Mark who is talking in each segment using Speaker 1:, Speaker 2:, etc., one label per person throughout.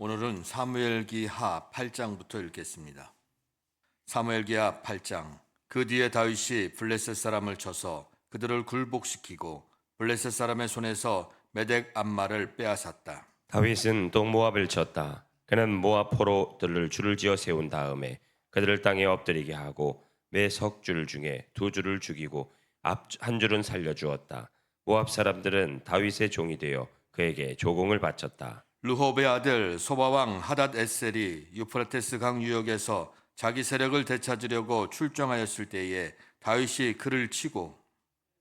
Speaker 1: 오늘은 사무엘기하 8장부터 읽겠습니다. 사무엘기하 8장. 그 뒤에 다윗이 블레셋 사람을 쳐서 그들을 굴복시키고 블레셋 사람의 손에서 메덱 암마를 빼앗았다.
Speaker 2: 다윗은 또 모압을 쳤다. 그는 모압 포로들을 줄을 지어 세운 다음에 그들을 땅에 엎드리게 하고 매 석줄 중에 두 줄을 죽이고 앞 한 줄은 살려주었다. 모압 사람들은 다윗의 종이 되어 그에게 조공을 바쳤다.
Speaker 1: 르홉의 아들 소바왕 하닷 에셀이 유프라테스 강 유역에서 자기 세력을 되찾으려고 출정하였을 때에 다윗이 그를 치고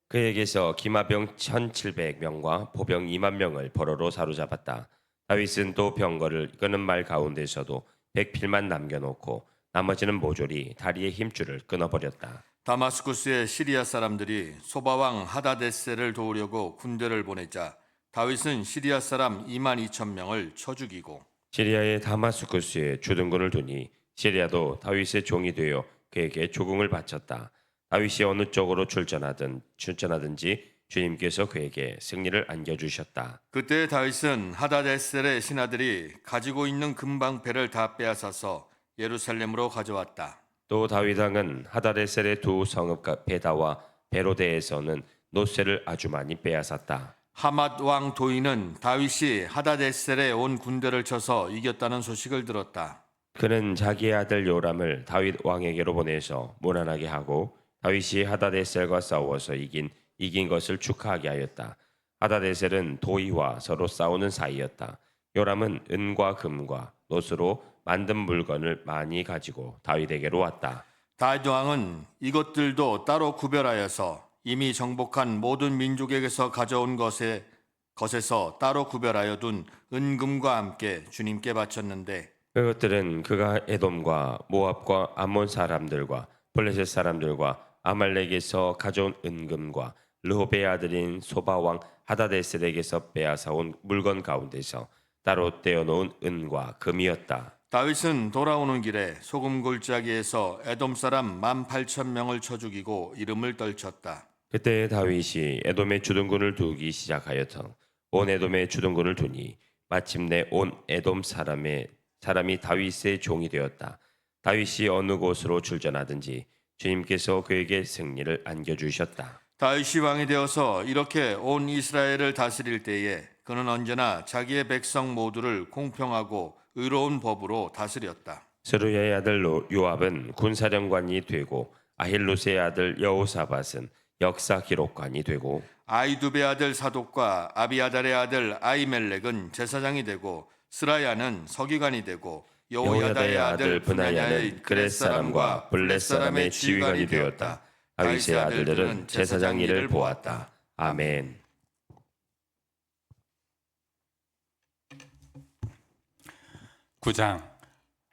Speaker 2: 그에게서 기마병 1,700명과 보병 2만 명을 포로로 사로잡았다. 다윗은 또 병거를 이끄는 말 가운데서도 100필만 남겨놓고 나머지는 모조리 다리의 힘줄을 끊어버렸다.
Speaker 1: 다마스쿠스의 시리아 사람들이 소바왕 하닷 에셀을 도우려고 군대를 보내자 다윗은 시리아 사람 2만 2천 명을 쳐 죽이고
Speaker 2: 시리아의 다마스쿠스에 주둔군을 두니 시리아도 다윗의 종이 되어 그에게 조공을 바쳤다. 다윗이 어느 쪽으로 출전하든지 주님께서 그에게 승리를 안겨주셨다.
Speaker 1: 그때 다윗은 하닷 에셀의 신하들이 가지고 있는 금방패를 다 빼앗아서 예루살렘으로 가져왔다.
Speaker 2: 또 다윗 왕은 하다레셀의 두 성읍 베다와 베로데에서는 노새를 아주 많이 빼앗았다.
Speaker 1: 하맛 왕 도인은 다윗이 하닷 에셀에 온 군대를 쳐서 이겼다는 소식을 들었다.
Speaker 2: 그는 자기의 아들 요람을 다윗 왕에게로 보내서 무난하게 하고 다윗이 하다데셀과 싸워서 이긴 것을 축하하게 하였다. 하다데셀은 도이와 서로 싸우는 사이였다. 요람은 은과 금과 놋으로 만든 물건을 많이 가지고 다윗에게로 왔다.
Speaker 1: 다윗 왕은 이것들도 따로 구별하여서 이미 정복한 모든 민족에게서 가져온 것에서 따로 구별하여 둔 은금과 함께 주님께 바쳤는데
Speaker 2: 그것들은 그가 에돔과 모압과 암몬 사람들과 블레셋 사람들과 아말렉에서 가져온 은금과 르홉의 아들인 소바왕 하다데셀에게서 빼앗아온 물건 가운데서 따로 떼어놓은 은과 금이었다.
Speaker 1: 다윗은 돌아오는 길에 소금 골짜기에서 에돔 사람 18,000명을 쳐 죽이고 이름을 떨쳤다.
Speaker 2: 그때 다윗이 에돔의 주둔군을 두기 시작하여서 온 에돔의 주둔군을 두니 마침내 온 에돔 사람이 다윗의 종이 되었다. 다윗이 어느 곳으로 출전하든지 주님께서 그에게 승리를 안겨주셨다.
Speaker 1: 다윗이 왕이 되어서 이렇게 온 이스라엘을 다스릴 때에 그는 언제나 자기의 백성 모두를 공평하고 의로운 법으로 다스렸다.
Speaker 2: 스루야의 아들 요압은 군사령관이 되고 아힐루스의 아들 여호사밧은 역사 기록관이 되고
Speaker 1: 아이두베 아들 사독과 아비아달의 아들 아이멜렉은 제사장이 되고 스라야는 서기관이 되고 여호야다의 아들 브나야는 그렛 사람과 블렛 사람의 지휘관이 되었다.
Speaker 2: 다윗의 아들들은 제사장 일을 보았다. 아멘.
Speaker 3: 구장.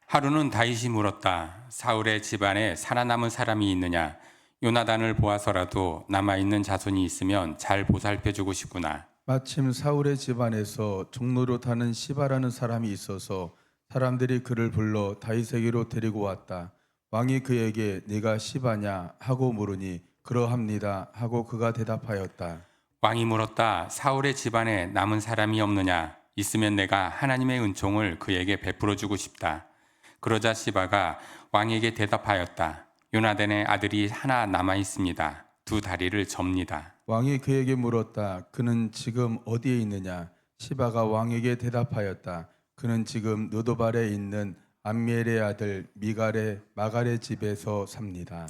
Speaker 3: 하루는 다윗이 물었다. 사울의 집안에 살아남은 사람이 있느냐? 요나단을 보아서라도 남아있는 자손이 있으면 잘 보살펴주고 싶구나.
Speaker 4: 마침 사울의 집안에서 종로로 타는 시바라는 사람이 있어서 사람들이 그를 불러 다윗에게로 데리고 왔다. 왕이 그에게 네가 시바냐 하고 물으니 그러합니다 하고 그가 대답하였다.
Speaker 3: 왕이 물었다. 사울의 집안에 남은 사람이 없느냐? 있으면 내가 하나님의 은총을 그에게 베풀어주고 싶다. 그러자 시바가 왕에게 대답하였다. 요나단의 아들이 하나 남아 있습니다. 두 다리를 접니다.
Speaker 4: 왕이 그에게 물었다. 그는 지금 어디에 있느냐? 시바가 왕에게 대답하였다. 그는 지금 느도발에 있는 암미엘의 아들 마갈의 집에서 삽니다.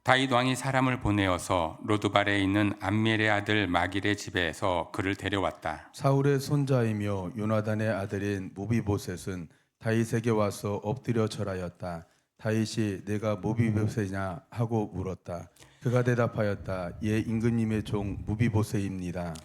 Speaker 3: 다윗 왕이 사람을 보내어서 로드발에 있는 암미엘의 아들 마길의 집에서 그를 데려왔다.
Speaker 4: 사울의 손자이며 요나단의 아들인 모비보셋은 다윗에게 와서 엎드려 절하였다. 다윗이 내가 모비보셋이냐 하고 물었다. 그가 대답하였다. 예, 임금님의 종 모비보셋입니다.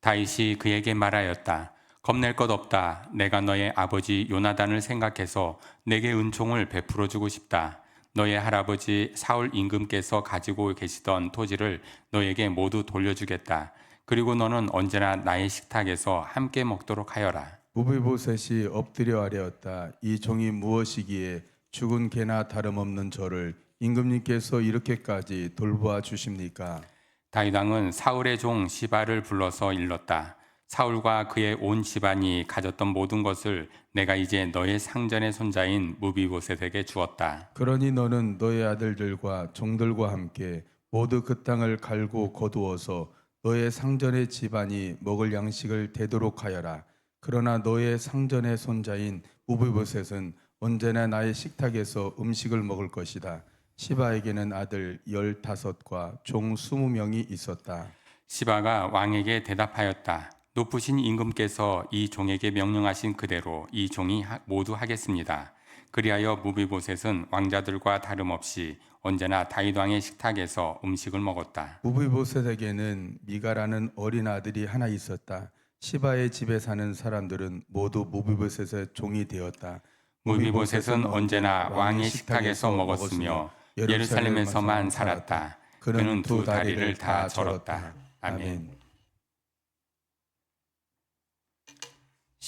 Speaker 3: 다윗이 그에게 말하였다. 겁낼 것 없다. 내가 너의 아버지 요나단을 생각해서 내게 은총을 베풀어주고 싶다. 너의 할아버지 사울 임금께서 가지고 계시던 토지를 너에게 모두 돌려주겠다. 그리고 너는 언제나 나의 식탁에서 함께 먹도록 하여라.
Speaker 4: 모비보셋이 엎드려 아뢰었다. 이 종이 무엇이기에 죽은 개나 다름없는 저를 임금님께서 이렇게까지 돌보아 주십니까?
Speaker 3: 다윗 왕은 사울의 종 시바를 불러서 일렀다. 사울과 그의 온 집안이 가졌던 모든 것을 내가 이제 너의 상전의 손자인 무비보셋에게 주었다.
Speaker 4: 그러니 너는 너의 아들들과 종들과 함께 모두 그 땅을 갈고 거두어서 너의 상전의 집안이 먹을 양식을 되도록 하여라. 그러나 너의 상전의 손자인 무비보셋은 언제나 나의 식탁에서 음식을 먹을 것이다. 시바에게는 아들 15과 종 20명이 있었다.
Speaker 3: 시바가 왕에게 대답하였다. 높으신 임금께서 이 종에게 명령하신 그대로 이 종이 모두 하겠습니다. 그리하여 무비보셋은 왕자들과 다름없이 언제나 다윗 왕의 식탁에서 음식을 먹었다.
Speaker 4: 무비보셋에게는 미가라는 어린 아들이 하나 있었다. 시바의 집에 사는 사람들은 모두 무비보셋의 종이 되었다.
Speaker 3: 무비보셋은 언제나 왕의 식탁에서 먹었으며 예루살렘에서만 살았다. 그는 두 다리를 다 절었다. 아멘.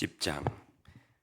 Speaker 2: 10장.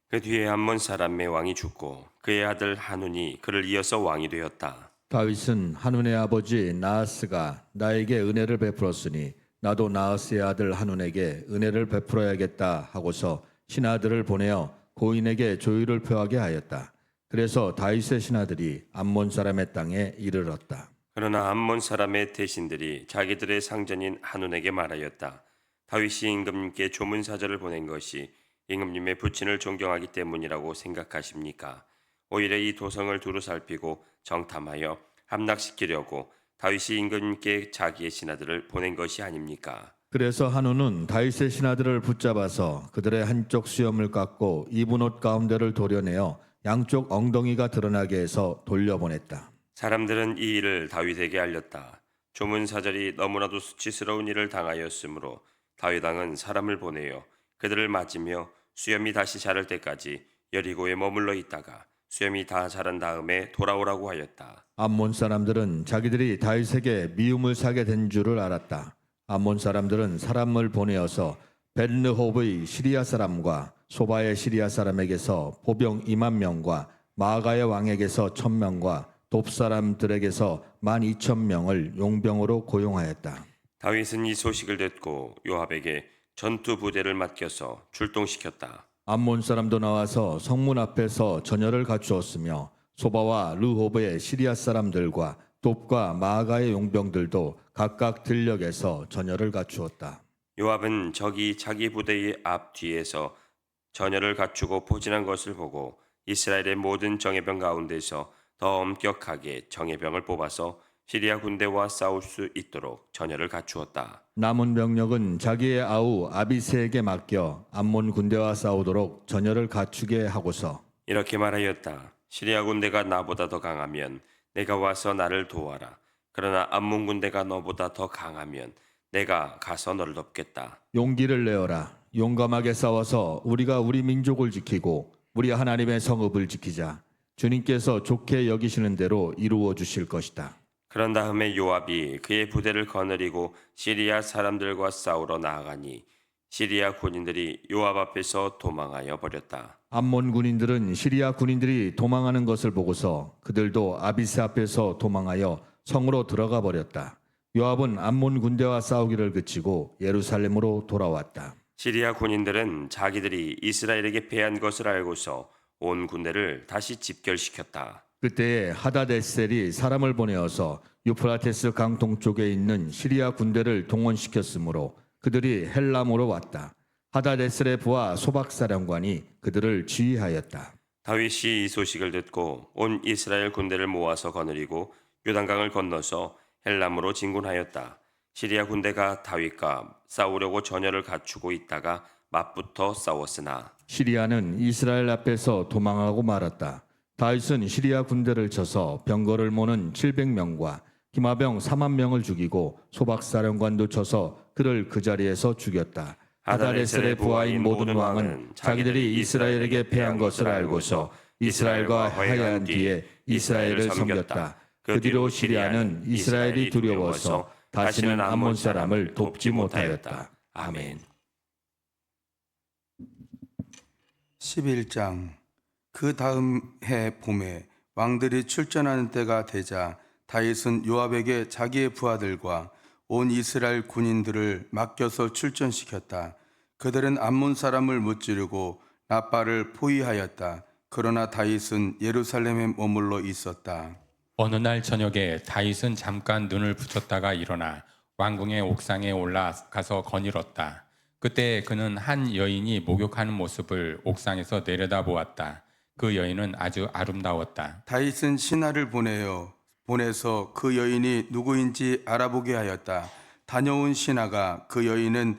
Speaker 2: 그 뒤에 암몬 사람의 왕이 죽고 그의 아들 하눈이 그를 이어서 왕이 되었다.
Speaker 1: 다윗은 한운의 아버지 나하스가 나에게 은혜를 베풀었으니 나도 나하스의 아들 한운에게 은혜를 베풀어야겠다 하고서 신하들을 보내어 고인에게 조의를 표하게 하였다. 그래서 다윗의 신하들이 암몬 사람의 땅에 이르렀다.
Speaker 2: 그러나 암몬 사람의 대신들이 자기들의 상전인 하눈에게 말하였다. 다윗이 임금님께 조문사절을 보낸 것이 임금님의 부친을 존경하기 때문이라고 생각하십니까? 오히려 이 도성을 두루 살피고 정탐하여 함락시키려고 다윗이 임금님께 자기의 신하들을 보낸 것이 아닙니까?
Speaker 1: 그래서 한운은 다윗의 신하들을 붙잡아서 그들의 한쪽 수염을 깎고 입은 옷 가운데를 도려내어 양쪽 엉덩이가 드러나게 해서 돌려보냈다.
Speaker 2: 사람들은 이 일을 다윗에게 알렸다. 조문사절이 너무나도 수치스러운 일을 당하였으므로 다윗 왕은 사람을 보내어 그들을 맞으며 수염이 다시 자랄 때까지 여리고에 머물러 있다가 수염이 다 자란 다음에 돌아오라고 하였다.
Speaker 1: 암몬 사람들은 자기들이 다윗에게 미움을 사게 된 줄을 알았다. 암몬 사람들은 사람을 보내어서 벳르홉의 시리아 사람과 소바의 시리아 사람에게서 보병 2만 명과 마아가의 왕에게서 1,000명과 돕 사람들에게서 12,000명을 용병으로 고용하였다.
Speaker 2: 다윗은 이 소식을 듣고 요압에게 전투 부대를 맡겨서 출동시켰다.
Speaker 1: 암몬 사람도 나와서 성문 앞에서 전열을 갖추었으며 소바와 르호브의 시리아 사람들과 돕과 마아가의 용병들도 각각 들녘에서 전열을 갖추었다.
Speaker 2: 요압은 적이 자기 부대의 앞 뒤에서 전열을 갖추고 포진한 것을 보고 이스라엘의 모든 정예병 가운데서 더 엄격하게 정예병을 뽑아서 시리아 군대와 싸울 수 있도록 전열을 갖추었다.
Speaker 1: 남은 병력은 자기의 아우 아비새에게 맡겨 암몬 군대와 싸우도록 전열을 갖추게 하고서
Speaker 2: 이렇게 말하였다. 시리아 군대가 나보다 더 강하면 내가 와서 나를 도와라. 그러나 암몬 군대가 너보다 더 강하면 내가 가서 너를 돕겠다.
Speaker 1: 용기를 내어라. 용감하게 싸워서 우리가 우리 민족을 지키고 우리 하나님의 성읍을 지키자. 주님께서 좋게 여기시는 대로 이루어 주실 것이다.
Speaker 2: 그런 다음에 요압이 그의 부대를 거느리고 시리아 사람들과 싸우러 나아가니 시리아 군인들이 요압 앞에서 도망하여 버렸다.
Speaker 1: 암몬 군인들은 시리아 군인들이 도망하는 것을 보고서 그들도 아비스 앞에서 도망하여 성으로 들어가 버렸다. 요압은 암몬 군대와 싸우기를 그치고 예루살렘으로 돌아왔다.
Speaker 2: 시리아 군인들은 자기들이 이스라엘에게 패한 것을 알고서 온 군대를 다시 집결시켰다.
Speaker 1: 그때에 하다데셀이 사람을 보내어서 유프라테스 강 동쪽에 있는 시리아 군대를 동원시켰으므로 그들이 헬람으로 왔다. 하다데셀의 부하 소박사령관이 그들을 지휘하였다.
Speaker 2: 다윗이 이 소식을 듣고 온 이스라엘 군대를 모아서 거느리고 요단강을 건너서 헬람으로 진군하였다. 시리아 군대가 다윗과 싸우려고 전열을 갖추고 있다가 맞붙어 싸웠으나
Speaker 1: 시리아는 이스라엘 앞에서 도망하고 말았다. 다윗은 시리아 군대를 쳐서 병거를 모는 700명과 기마병 4만 명을 죽이고 소박사령관도 쳐서 그를 그 자리에서 죽였다. 하다레셀의 부하인 모든 왕은 자기들이 이스라엘에게 패한 것을 알고서 이스라엘과 화해한 뒤에 이스라엘을 섬겼다. 그 뒤로 시리아는 이스라엘이 두려워서 다시는 암몬 사람을 돕지 못하였다. 아멘.
Speaker 4: 11장. 그 다음 해 봄에 왕들이 출전하는 때가 되자 다윗은 요압에게 자기의 부하들과 온 이스라엘 군인들을 맡겨서 출전시켰다. 그들은 암몬 사람을 무찌르고 라빠를 포위하였다. 그러나 다윗은 예루살렘에 머물러 있었다.
Speaker 3: 어느 날 저녁에 다윗은 잠깐 눈을 붙였다가 일어나 왕궁의 옥상에 올라가서 거닐었다. 그때 그는 한 여인이 목욕하는 모습을 옥상에서 내려다 보았다. 그 여인은 아주 아름다웠다.
Speaker 4: 다윗은 신하를 보내서 그 여인이 누구인지 알아보게 하였다. 다녀온 신하가 그 여인은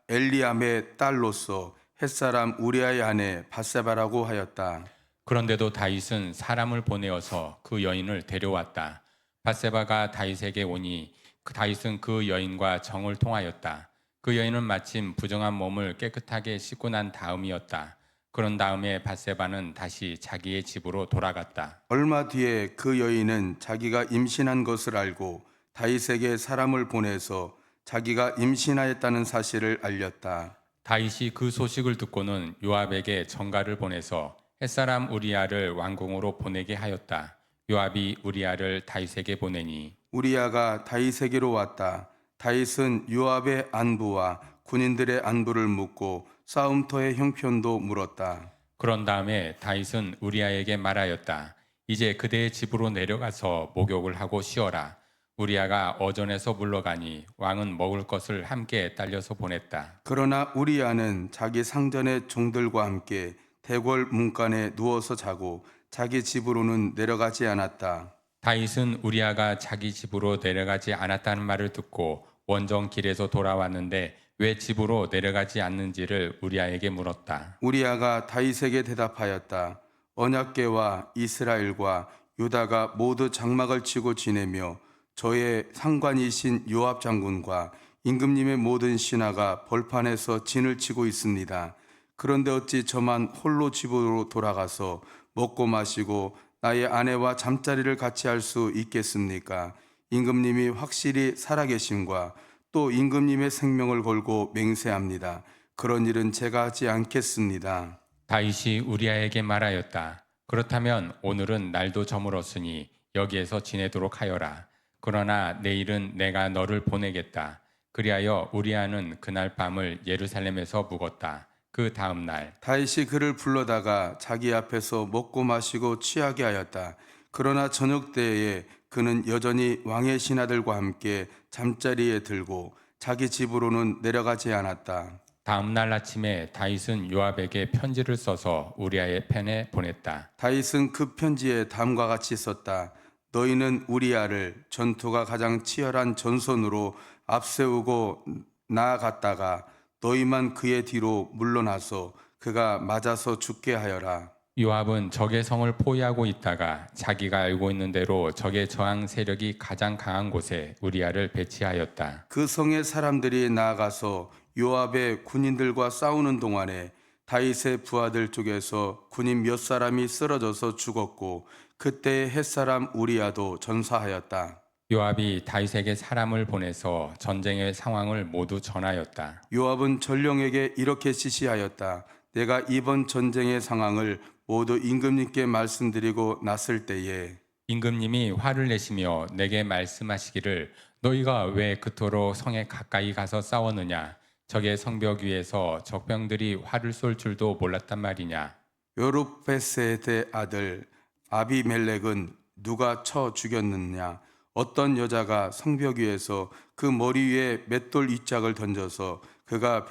Speaker 4: 엘리암의 딸로서 햇사람 우리아의 아내 바세바라고 하였다.
Speaker 3: 그런데도 다윗은 사람을 보내어서 그 여인을 데려왔다. 바세바가 다윗에게 오니 다윗은 그 여인과 정을 통하였다. 그 여인은 마침 부정한 몸을 깨끗하게 씻고 난 다음이었다. 그런 다음에 바세바는 다시 자기의 집으로 돌아갔다.
Speaker 4: 얼마 뒤에 그 여인은 자기가 임신한 것을 알고 다윗에게 사람을 보내서 자기가 임신하였다는 사실을 알렸다.
Speaker 3: 다윗이 그 소식을 듣고는 요압에게 전가를 보내서 햇사람 우리아를 왕궁으로 보내게 하였다. 요압이 우리아를 다윗에게 보내니
Speaker 4: 우리아가 다윗에게로 왔다. 다윗은 요압의 안부와 군인들의 안부를 묻고 싸움터의 형편도 물었다.
Speaker 3: 그런 다음에 다윗은 우리아에게 말하였다. 이제 그대의 집으로 내려가서 목욕을 하고 쉬어라. 우리아가 어전에서 물러가니 왕은 먹을 것을 함께 딸려서 보냈다.
Speaker 4: 그러나 우리아는 자기 상전의 종들과 함께 대궐 문간에 누워서 자고 자기 집으로는 내려가지 않았다.
Speaker 3: 다윗은 우리아가 자기 집으로 내려가지 않았다는 말을 듣고 원정 길에서 돌아왔는데 왜 집으로 내려가지 않는지를 우리아에게 물었다.
Speaker 4: 우리아가 다윗에게 대답하였다. 언약궤와 이스라엘과 유다가 모두 장막을 치고 지내며 저의 상관이신 요압 장군과 임금님의 모든 신하가 벌판에서 진을 치고 있습니다. 그런데 어찌 저만 홀로 집으로 돌아가서 먹고 마시고 나의 아내와 잠자리를 같이 할 수 있겠습니까? 임금님이 확실히 살아계심과 또 임금님의 생명을 걸고 맹세합니다. 그런 일은 제가 하지 않겠습니다.
Speaker 3: 다윗이 우리아에게 말하였다. 그렇다면 오늘은 날도 저물었으니 여기에서 지내도록 하여라. 그러나 내일은 내가 너를 보내겠다. 그리하여 우리아는 그날 밤을 예루살렘에서 묵었다. 그 다음 날
Speaker 4: 다윗이 그를 불러다가 자기 앞에서 먹고 마시고 취하게 하였다. 그러나 저녁 때에 그는 여전히 왕의 신하들과 함께 잠자리에 들고 자기 집으로는 내려가지 않았다.
Speaker 3: 다음 날 아침에 다윗은 요압에게 편지를 써서 우리아의 펜에 보냈다.
Speaker 4: 다윗은 그 편지에 다음과 같이 썼다. 너희는 우리아를 전투가 가장 치열한 전선으로 앞세우고 나아갔다가 너희만 그의 뒤로 물러나서 그가 맞아서 죽게 하여라.
Speaker 3: 요압은 적의 성을 포위하고 있다가 자기가 알고 있는 대로 적의 저항 세력이 가장 강한 곳에 우리아를 배치하였다.
Speaker 4: 그 성의 사람들이 나아가서 요압의 군인들과 싸우는 동안에 다윗의 부하들 쪽에서 군인 몇 사람이 쓰러져서 죽었고 그때 햇사람 우리아도 전사하였다.
Speaker 3: 요압이 다윗에게 사람을 보내서 전쟁의 상황을 모두 전하였다.
Speaker 4: 요압은 전령에게 이렇게 지시하였다. 내가 이번 전쟁의 상황을 모두 임금님께 말씀드리고 났을 때에
Speaker 3: 임금님이 화를 내시며 내게 말씀하시기를 너희가 왜 그토록 성에 가까이 가서 싸웠느냐? 적의 성벽 위에서 적병들이 화를 쏠 줄도 몰랐단 말이냐?
Speaker 4: 요룹베셋의 아들 아비멜렉은 누가 쳐 죽였느냐? 어떤 여자가 성벽 위에서 그 머리 위에 맷돌 이짝을 던져서 그가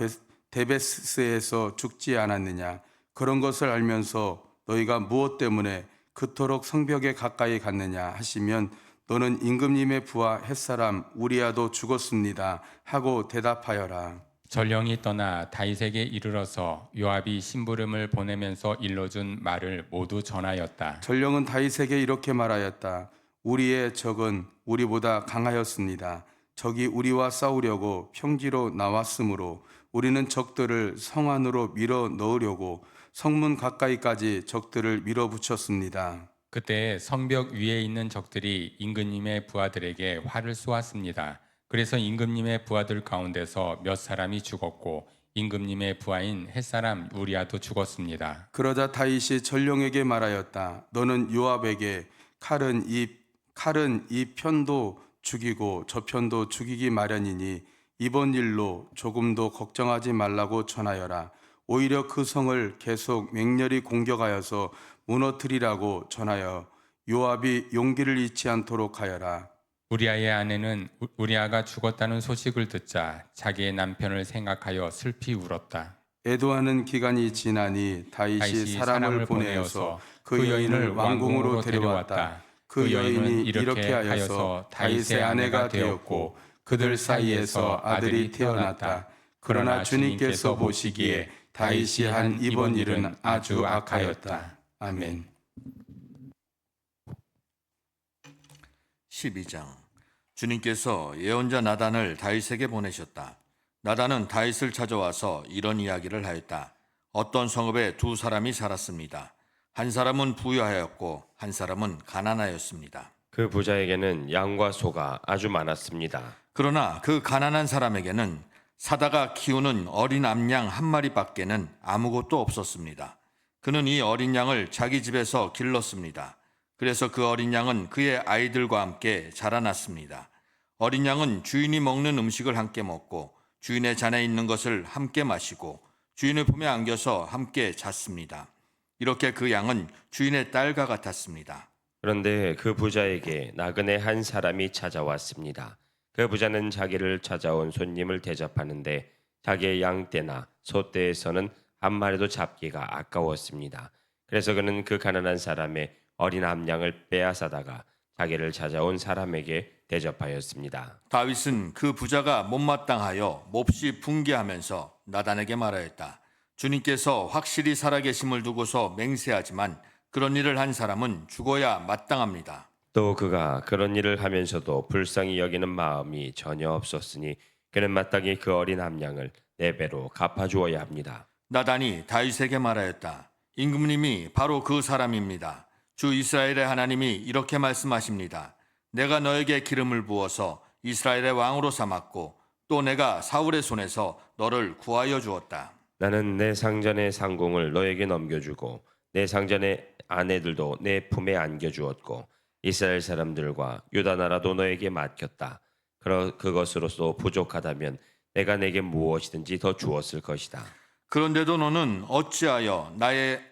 Speaker 4: 데베스에서 죽지 않았느냐? 그런 것을 알면서 너희가 무엇 때문에 그토록 성벽에 가까이 갔느냐 하시면 너는 임금님의 부하 햇사람 우리아도 죽었습니다 하고 대답하여라.
Speaker 3: 전령이 떠나 다윗에게 이르러서 요압이 심부름을 보내면서 일러준 말을 모두 전하였다.
Speaker 4: 전령은 다윗에게 이렇게 말하였다. 우리의 적은 우리보다 강하였습니다. 적이 우리와 싸우려고 평지로 나왔으므로 우리는 적들을 성 안으로 밀어 넣으려고 성문 가까이까지 적들을 밀어붙였습니다.
Speaker 3: 그때 성벽 위에 있는 적들이 임금님의 부하들에게 화를 쏘았습니다. 그래서 임금님의 부하들 가운데서 몇 사람이 죽었고 임금님의 부하인 햇사람 우리아도 죽었습니다.
Speaker 4: 그러자 다윗이 전령에게 말하였다. 너는 요압에게 칼은 이 편도 죽이고 저 편도 죽이기 마련이니 이번 일로 조금도 걱정하지 말라고 전하여라. 오히려 그 성을 계속 맹렬히 공격하여서 무너뜨리라고 전하여 요압이 용기를 잃지 않도록 하여라.
Speaker 3: 우리아의 아내는 우리아가 죽었다는 소식을 듣자 자기의 남편을 생각하여 슬피 울었다.
Speaker 4: 애도하는 기간이 지나니 다윗이 사람을 보내어서 그 여인을 왕궁으로 데려왔다. 그 여인이 이렇게 하여서 다윗의 아내가 되었고 그들 사이에서 아들이 태어났다. 그러나 주님께서 보시기에 다윗이 한 이번 일은 아주 악하였다. 아멘.
Speaker 1: 12장. 주님께서 예언자 나단을 다윗에게 보내셨다. 나단은 다윗을 찾아와서 이런 이야기를 하였다. 어떤 성읍에 두 사람이 살았습니다. 한 사람은 부유하였고 한 사람은 가난하였습니다.
Speaker 2: 그 부자에게는 양과 소가 아주 많았습니다.
Speaker 1: 그러나 그 가난한 사람에게는 사다가 키우는 어린 암양 한 마리밖에는 아무것도 없었습니다. 그는 이 어린 양을 자기 집에서 길렀습니다. 그래서 그 어린 양은 그의 아이들과 함께 자라났습니다. 어린 양은 주인이 먹는 음식을 함께 먹고 주인의 잔에 있는 것을 함께 마시고 주인의 품에 안겨서 함께 잤습니다. 이렇게 그 양은 주인의 딸과 같았습니다.
Speaker 2: 그런데 그 부자에게 나그네 한 사람이 찾아왔습니다. 그 부자는 자기를 찾아온 손님을 대접하는데 자기의 양떼나 소떼에서는 한 마리도 잡기가 아까웠습니다. 그래서 그는 그 가난한 사람의 어린 암양을 빼앗아다가 자기를 찾아온 사람에게 대접하였습니다.
Speaker 1: 다윗은 그 부자가 못마땅하여 몹시 분개하면서 나단에게 말하였다. 주님께서 확실히 살아계심을 두고서 맹세하지만 그런 일을 한 사람은 죽어야 마땅합니다.
Speaker 2: 또 그가 그런 일을 하면서도 불쌍히 여기는 마음이 전혀 없었으니 그는 마땅히 그 어린 암양을 4배로 갚아주어야 합니다.
Speaker 1: 나단이 다윗에게 말하였다. 임금님이 바로 그 사람입니다. 주 이스라엘의 하나님이 이렇게 말씀하십니다. 내가 너에게 기름을 부어서 이스라엘의 왕으로 삼았고 또 내가 사울의 손에서 너를 구하여 주었다.
Speaker 2: 나는 내 상전의 상궁을 너에게 넘겨주고 내 상전의 아내들도 내 품에 안겨주었고 이스라엘 사람들과 유다 나라도 너에게 맡겼다. 그것으로서 부족하다면 내가 내게 무엇이든지 더 주었을 것이다.
Speaker 1: 그런데도 너는 어찌하여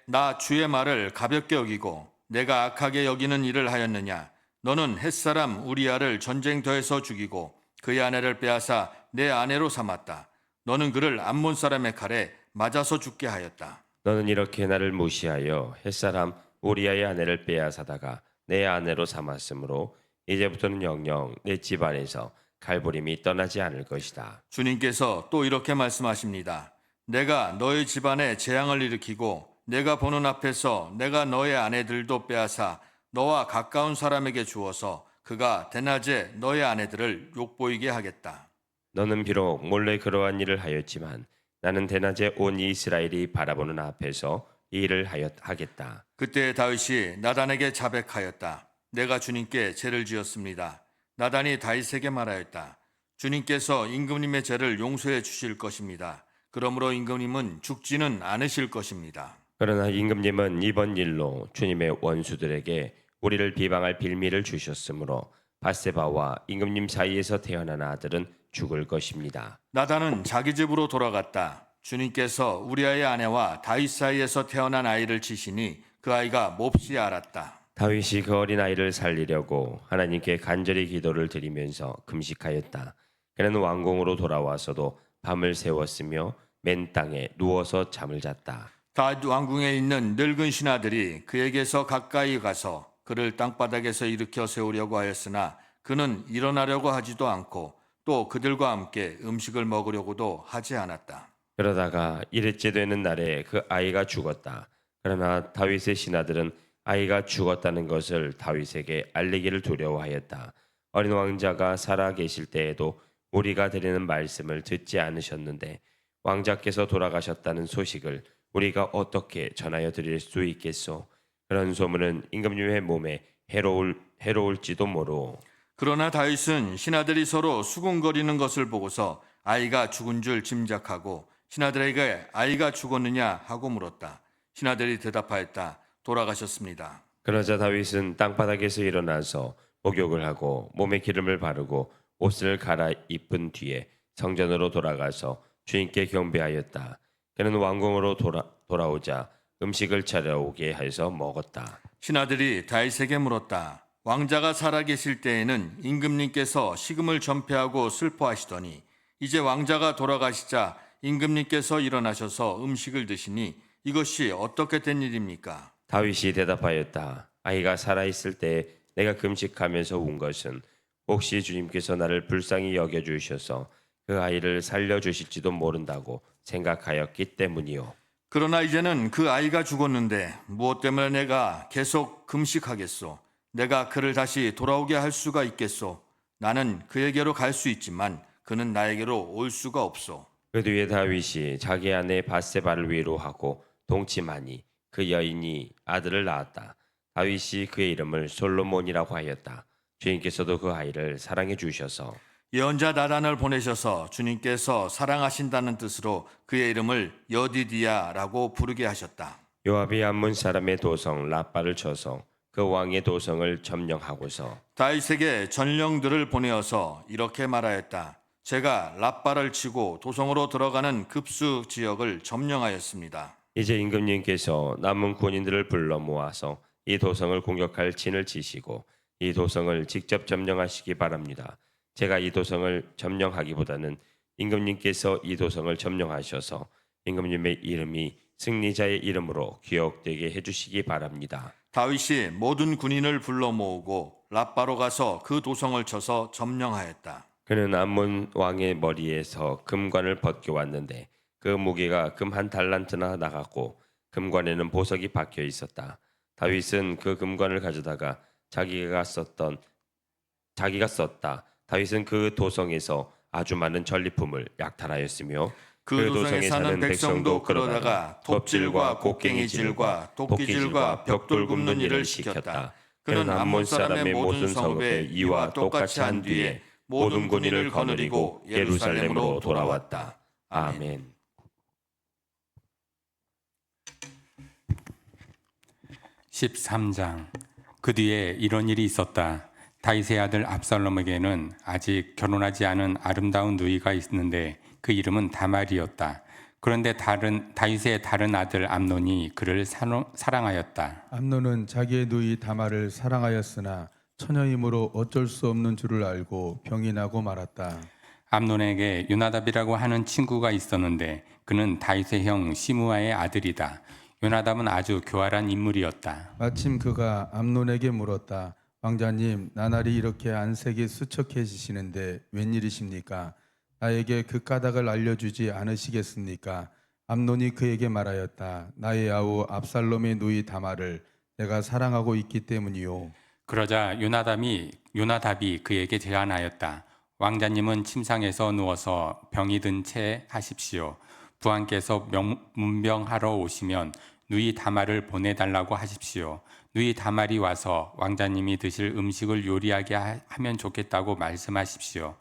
Speaker 1: 나 주의 말을 가볍게 여기고 내가 악하게 여기는 일을 하였느냐? 너는 햇사람 우리아를 전쟁터에서 죽이고 그의 아내를 빼앗아 내 아내로 삼았다. 너는 그를 암몬 사람의 칼에 맞아서 죽게 하였다.
Speaker 2: 너는 이렇게 나를 무시하여 햇사람 우리아의 아내를 빼앗아다가 내 아내로 삼았으므로 이제부터는 영영 내 집안에서 칼부림이 떠나지 않을 것이다.
Speaker 1: 주님께서 또 이렇게 말씀하십니다. 내가 너의 집안에 재앙을 일으키고 내가 보는 앞에서 내가 너의 아내들도 빼앗아 너와 가까운 사람에게 주어서 그가 대낮에 너의 아내들을 욕보이게 하겠다.
Speaker 2: 너는 비록 몰래 그러한 일을 하였지만 나는 대낮에 온 이스라엘이 바라보는 앞에서 이 일을 하겠다.
Speaker 1: 그때 다윗이 나단에게 자백하였다. 내가 주님께 죄를 지었습니다. 나단이 다윗에게 말하였다. 주님께서 임금님의 죄를 용서해 주실 것입니다. 그러므로 임금님은 죽지는 않으실 것입니다.
Speaker 2: 그러나 임금님은 이번 일로 주님의 원수들에게 우리를 비방할 빌미를 주셨으므로 밧세바와 임금님 사이에서 태어난 아들은 죽을 것입니다.
Speaker 1: 나단은 자기 집으로 돌아갔다. 주님께서 우리아의 아내와 다윗 사이에서 태어난 아이를 치시니 그 아이가 몹시 알았다.
Speaker 2: 다윗이 그 어린 아이를 살리려고 하나님께 간절히 기도를 드리면서 금식하였다. 그는 왕궁으로 돌아와서도 밤을 새웠으며 맨 땅에 누워서 잠을 잤다.
Speaker 1: 다윗 왕궁에 있는 늙은 신하들이 그에게서 가까이 가서 그를 땅바닥에서 일으켜 세우려고 하였으나 그는 일어나려고 하지도 않고 또 그들과 함께 음식을 먹으려고도 하지 않았다.
Speaker 2: 그러다가 일흘째 되는 날에 그 아이가 죽었다. 그러나 다윗의 신하들은 아이가 죽었다는 것을 다윗에게 알리기를 두려워하였다. 어린 왕자가 살아 계실 때에도 우리가 드리는 말씀을 듣지 않으셨는데 왕자께서 돌아가셨다는 소식을 우리가 어떻게 전하여 드릴 수 있겠소? 그런 소문은 임금님의 몸에 해로울지도 모르오.
Speaker 1: 그러나 다윗은 신하들이 서로 수군거리는 것을 보고서 아이가 죽은 줄 짐작하고 신하들에게 아이가 죽었느냐 하고 물었다. 신하들이 대답하였다. 돌아가셨습니다.
Speaker 2: 그러자 다윗은 땅바닥에서 일어나서 목욕을 하고 몸에 기름을 바르고 옷을 갈아입은 뒤에 성전으로 돌아가서 주님께 경배하였다. 그는 왕궁으로 돌아오자 음식을 차려오게 해서 먹었다.
Speaker 1: 신하들이 다윗에게 물었다. 왕자가 살아계실 때에는 임금님께서 식음을 전폐하고 슬퍼하시더니 이제 왕자가 돌아가시자 임금님께서 일어나셔서 음식을 드시니 이것이 어떻게 된 일입니까?
Speaker 2: 다윗이 대답하였다. 아이가 살아있을 때 내가 금식하면서 운 것은 혹시 주님께서 나를 불쌍히 여겨주셔서 그 아이를 살려주실지도 모른다고 생각하였기 때문이요.
Speaker 1: 그러나 이제는 그 아이가 죽었는데 무엇 때문에 내가 계속 금식하겠소? 내가 그를 다시 돌아오게 할 수가 있겠소? 나는 그에게로 갈 수 있지만 그는 나에게로 올 수가 없소.
Speaker 2: 그 뒤에 다윗이 자기 아내 바세바를 위로하고 동침하니 그 여인이 아들을 낳았다. 다윗이 그의 이름을 솔로몬이라고 하였다. 주님께서도 그 아이를 사랑해 주셔서
Speaker 1: 예언자 나단을 보내셔서 주님께서 사랑하신다는 뜻으로 그의 이름을 여디디야라고 부르게 하셨다.
Speaker 2: 요압이 암몬 사람의 도성 라빠를 쳐서 그 왕의 도성을 점령하고서
Speaker 1: 다윗에게 전령들을 보내어서 이렇게 말하였다. 제가 라빠를 치고 도성으로 들어가는 급수 지역을 점령하였습니다.
Speaker 2: 이제 임금님께서 남은 군인들을 불러 모아서 이 도성을 공격할 진을 치시고 이 도성을 직접 점령하시기 바랍니다. 제가 이 도성을 점령하기보다는 임금님께서 이 도성을 점령하셔서 임금님의 이름이 승리자의 이름으로 기억되게 해주시기 바랍니다.
Speaker 1: 다윗이 모든 군인을 불러 모으고 라빠로 가서 그 도성을 쳐서 점령하였다.
Speaker 2: 그는 암몬 왕의 머리에서 금관을 벗겨왔는데 그 무게가 금 한 달란트나 나갔고 금관에는 보석이 박혀 있었다. 다윗은 그 금관을 가져다가 자기가 썼다. 다윗은 그 도성에서 아주 많은 전리품을 약탈하였으며
Speaker 1: 그 도성에 사는 백성도 그러다가 톱질과 곡괭이질과 도끼질과 벽돌 굽는 일을 시켰다. 그는 암몬 사람의 모든 성읍에 이와 똑같이 한 뒤에 모든 군인을 거느리고 예루살렘으로 돌아왔다.
Speaker 2: 아멘.
Speaker 3: (13장) 그 뒤에 이런 일이 있었다. 다윗의 아들 압살롬에게는 아직 결혼하지 않은 아름다운 누이가 있는데 그 이름은 다말이었다. 그런데 다윗의 다른 아들 암논이 그를 사랑하였다.
Speaker 4: 암논은 자기의 누이 다말을 사랑하였으나 처녀이므로 어쩔 수 없는 줄을 알고 병이 나고 말았다.
Speaker 3: 암논에게 요나답이라고 하는 친구가 있었는데 그는 다윗의 형 시므아의 아들이다. 요나답은 아주 교활한 인물이었다.
Speaker 4: 마침 그가 암논에게 물었다. 왕자님, 나날이 이렇게 안색이 수척해지시는데 웬일이십니까? 나에게 그 까닭을 알려주지 않으시겠습니까? 암논이 그에게 말하였다. 나의 아우 압살롬의 누이 다말을 내가 사랑하고 있기 때문이요.
Speaker 3: 그러자 요나답이 그에게 제안하였다. 왕자님은 침상에서 누워서 병이 든 채 하십시오. 부하께서 문병하러 오시면 누이 다말을 보내달라고 하십시오. 누이 다말이 와서 왕자님이 드실 음식을 요리하게 하면 좋겠다고 말씀하십시오.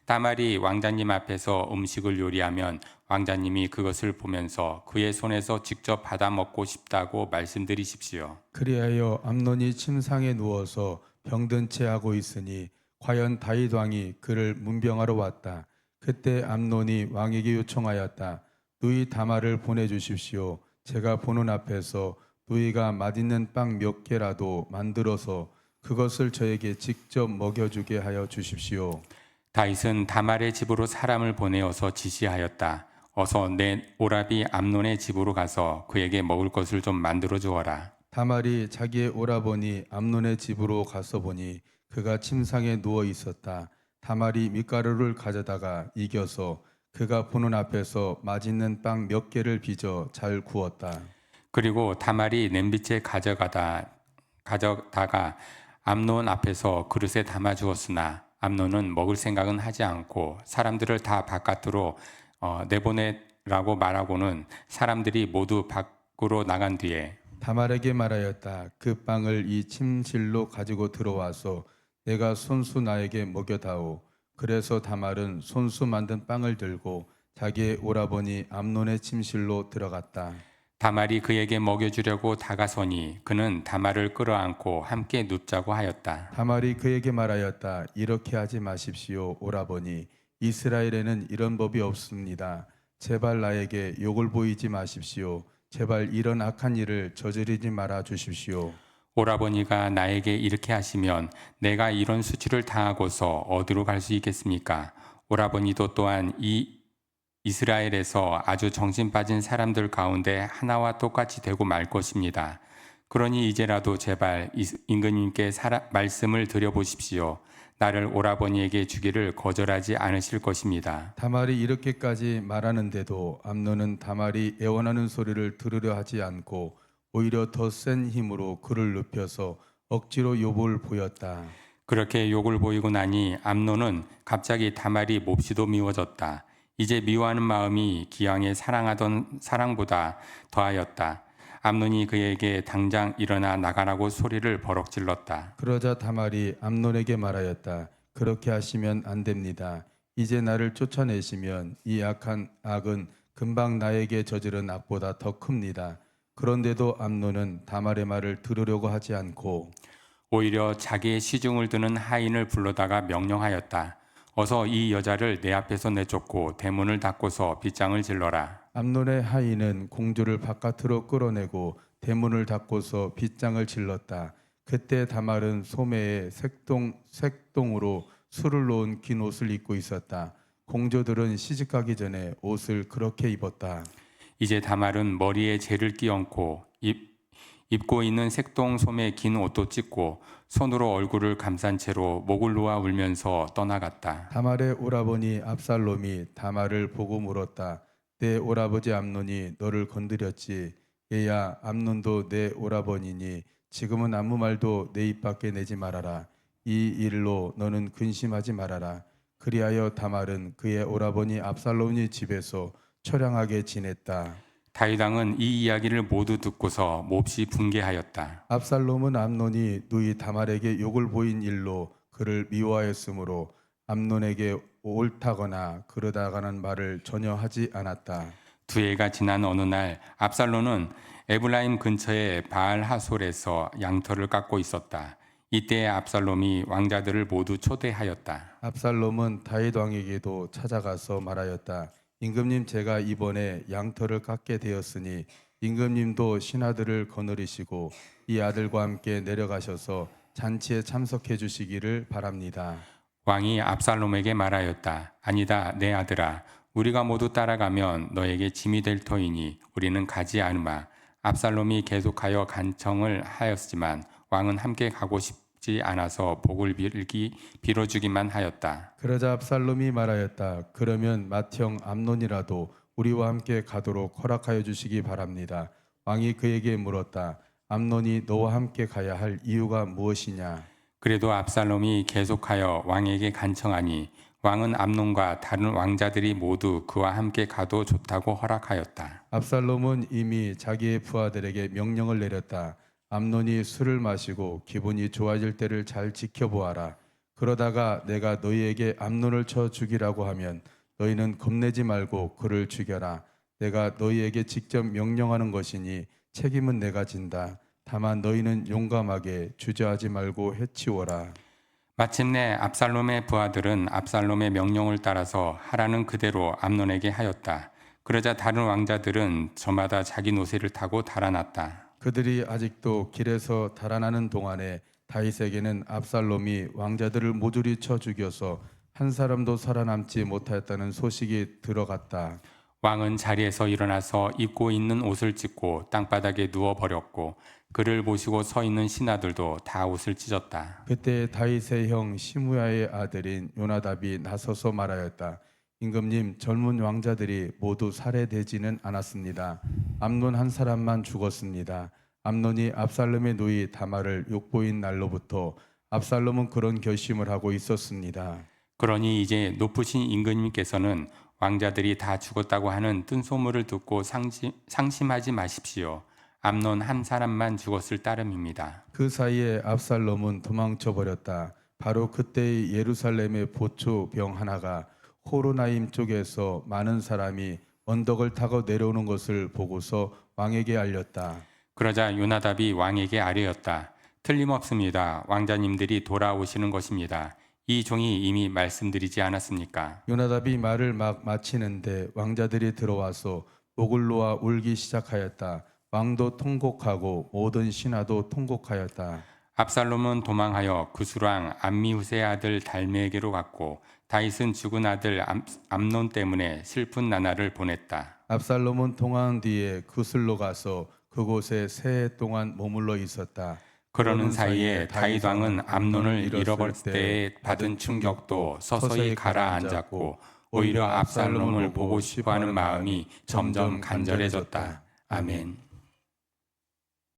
Speaker 3: 다말이 왕자님 앞에서 음식을 요리하면 왕자님이 그것을 보면서 그의 손에서 직접 받아 먹고 싶다고 말씀드리십시오.
Speaker 4: 그리하여 암논이 침상에 누워서 병든 채 하고 있으니 과연 다윗 왕이 그를 문병하러 왔다. 그때 암논이 왕에게 요청하였다. 누이 다말을 보내주십시오. 제가 보는 앞에서 누이가 맛있는 빵 몇 개라도 만들어서 그것을 저에게 직접 먹여주게 하여 주십시오.
Speaker 3: 다윗은 다말의 집으로 사람을 보내어서 지시하였다. 어서 내 오라비 암논의 집으로 가서 그에게 먹을 것을 좀 만들어 주어라.
Speaker 4: 다말이 자기의 오라버니 암논의 집으로 가서 보니 그가 침상에 누워 있었다. 다말이 밀가루를 가져다가 이겨서 그가 보는 앞에서 맛있는 빵 몇 개를 빚어 잘 구웠다.
Speaker 3: 그리고 다말이 냄비째 가져다가 암논 앞에서 그릇에 담아 주었으나 암논은 먹을 생각은 하지 않고 사람들을 다 바깥으로 내보내라고 말하고는 사람들이 모두 밖으로 나간 뒤에
Speaker 4: 다말에게 말하였다. 그 빵을 이 침실로 가지고 들어와서 내가 손수 나에게 먹여다오. 그래서 다말은 손수 만든 빵을 들고 자기의 오라버니 암논의 침실로 들어갔다.
Speaker 3: 다말이 그에게 먹여주려고 다가서니 그는 다말을 끌어안고 함께 눕자고 하였다.
Speaker 4: 다말이 그에게 말하였다. 이렇게 하지 마십시오, 오라버니. 이스라엘에는 이런 법이 없습니다. 제발 나에게 욕을 보이지 마십시오. 제발 이런 악한 일을 저지르지 말아 주십시오.
Speaker 3: 오라버니가 나에게 이렇게 하시면 내가 이런 수치를 당하고서 어디로 갈 수 있겠습니까? 오라버니도 또한 이 이스라엘에서 아주 정신 빠진 사람들 가운데 하나와 똑같이 되고 말 것입니다. 그러니 이제라도 제발 임금님께 말씀을 드려보십시오. 나를 오라버니에게 주기를 거절하지 않으실 것입니다.
Speaker 4: 다말이 이렇게까지 말하는데도 암논은 다말이 애원하는 소리를 들으려 하지 않고 오히려 더 센 힘으로 그를 눕혀서 억지로 욕을 보였다.
Speaker 3: 그렇게 욕을 보이고 나니 암논은 갑자기 다말이 몹시도 미워졌다. 이제 미워하는 마음이 기왕에 사랑하던 사랑보다 더하였다. 암논이 그에게 당장 일어나 나가라고 소리를 버럭 질렀다.
Speaker 4: 그러자 다말이 암논에게 말하였다. 그렇게 하시면 안 됩니다. 이제 나를 쫓아내시면 이 악한 악은 금방 나에게 저지른 악보다 더 큽니다. 그런데도 암논은 다말의 말을 들으려고 하지 않고
Speaker 3: 오히려 자기의 시중을 드는 하인을 불러다가 명령하였다. 어서 이 여자를 내 앞에서 내쫓고 대문을 닫고서 빗장을 질러라.
Speaker 4: 암논의 하인은 공주를 바깥으로 끌어내고 대문을 닫고서 빗장을 질렀다. 그때 다말은 소매에 색동으로 술을 놓은 긴 옷을 입고 있었다. 공주들은 시집가기 전에 옷을 그렇게 입었다.
Speaker 3: 이제 다말은 머리에 재를 끼얹고 입고 있는 색동 소매 긴 옷도 찢고 손으로 얼굴을 감싼 채로 목을 놓아 울면서 떠나갔다.
Speaker 4: 다말의 오라버니 압살롬이 다말을 보고 물었다. 내 오라버지 암논이 너를 건드렸지. 얘야, 암논도 내 오라버니니 지금은 아무 말도 내 입 밖에 내지 말아라. 이 일로 너는 근심하지 말아라. 그리하여 다말은 그의 오라버니 압살롬이 집에서 처량하게 지냈다.
Speaker 3: 다윗 왕은 이 이야기를 모두 듣고서 몹시 분개하였다.
Speaker 4: 압살롬은 암논이 누이 다말에게 욕을 보인 일로 그를 미워하였으므로 암논에게 옳다거나 그러다가는 말을 전혀 하지 않았다.
Speaker 3: 두 해가 지난 어느 날 압살롬은 에브라임 근처의 바알 하솔에서 양털을 깎고 있었다. 이때 압살롬이 왕자들을 모두 초대하였다.
Speaker 4: 압살롬은 다윗 왕에게도 찾아가서 말하였다. 임금님, 제가 이번에 양털을 깎게 되었으니 임금님도 신하들을 거느리시고 이 아들과 함께 내려가셔서 잔치에 참석해 주시기를 바랍니다.
Speaker 3: 왕이 압살롬에게 말하였다. 아니다, 내 아들아. 우리가 모두 따라가면 너에게 짐이 될 터이니 우리는 가지 않으마. 압살롬이 계속하여 간청을 하였지만 왕은 함께 가고 싶지 않아서 복을 빌어주기만 하였다.
Speaker 4: 그러자 압살롬이 말하였다. 그러면 맏형 암논이라도 우리와 함께 가도록 허락하여 주시기 바랍니다. 왕이 그에게 물었다. 암논이 너와 함께 가야 할 이유가 무엇이냐?
Speaker 3: 그래도 압살롬이 계속하여 왕에게 간청하니 왕은 암논과 다른 왕자들이 모두 그와 함께 가도 좋다고 허락하였다.
Speaker 4: 압살롬은 이미 자기의 부하들에게 명령을 내렸다. 암논이 술을 마시고 기분이 좋아질 때를 잘 지켜보아라. 그러다가 내가 너희에게 암논을 쳐 죽이라고 하면 너희는 겁내지 말고 그를 죽여라. 내가 너희에게 직접 명령하는 것이니 책임은 내가 진다. 다만 너희는 용감하게 주저하지 말고 해치워라.
Speaker 3: 마침내 압살롬의 부하들은 압살롬의 명령을 따라서 하라는 그대로 암논에게 하였다. 그러자 다른 왕자들은 저마다 자기 노새를 타고 달아났다.
Speaker 4: 그들이 아직도 길에서 달아나는 동안에 다윗에게는 압살롬이 왕자들을 모조리 쳐 죽여서 한 사람도 살아남지 못하였다는 소식이 들어갔다.
Speaker 3: 왕은 자리에서 일어나서 입고 있는 옷을 찢고 땅바닥에 누워버렸고 그를 보시고 서 있는 신하들도 다 옷을 찢었다.
Speaker 4: 그때 다윗의 형 시므야의 아들인 요나답이 나서서 말하였다. 임금님, 젊은 왕자들이 모두 살해되지는 않았습니다. 암논 한 사람만 죽었습니다. 암논이 압살롬의 누이 다말을 욕보인 날로부터 압살롬은 그런 결심을 하고 있었습니다.
Speaker 3: 그러니 이제 높으신 임금님께서는 왕자들이 다 죽었다고 하는 뜬소문을 듣고 상심하지 마십시오. 암논 한 사람만 죽었을 따름입니다.
Speaker 4: 그 사이에 압살롬은 도망쳐 버렸다. 바로 그때 예루살렘의 보초병 하나가 호로나임 쪽에서 많은 사람이 언덕을 타고 내려오는 것을 보고서 왕에게 알렸다.
Speaker 3: 그러자 요나답이 왕에게 아뢰었다. 틀림없습니다. 왕자님들이 돌아오시는 것입니다. 이 종이 이미 말씀드리지 않았습니까?
Speaker 4: 요나답이 말을 막 마치는데 왕자들이 들어와서 목을 놓아 울기 시작하였다. 왕도 통곡하고 모든 신하도 통곡하였다.
Speaker 3: 압살롬은 도망하여 구스랑 암미후세의 아들 달메에게로 갔고 다윗은 죽은 아들 암논 때문에 슬픈 나날을 보냈다.
Speaker 4: 압살롬은 동안 뒤에 구슬로 가서 그곳에 세 해 동안 머물러 있었다.
Speaker 3: 그러는 사이에 다윗 왕은 암논을 잃어버릴 때에 받은 충격도 서서히 가라앉았고 오히려 압살롬을 보고 싶어하는 마음이 점점 간절해졌다. 아멘.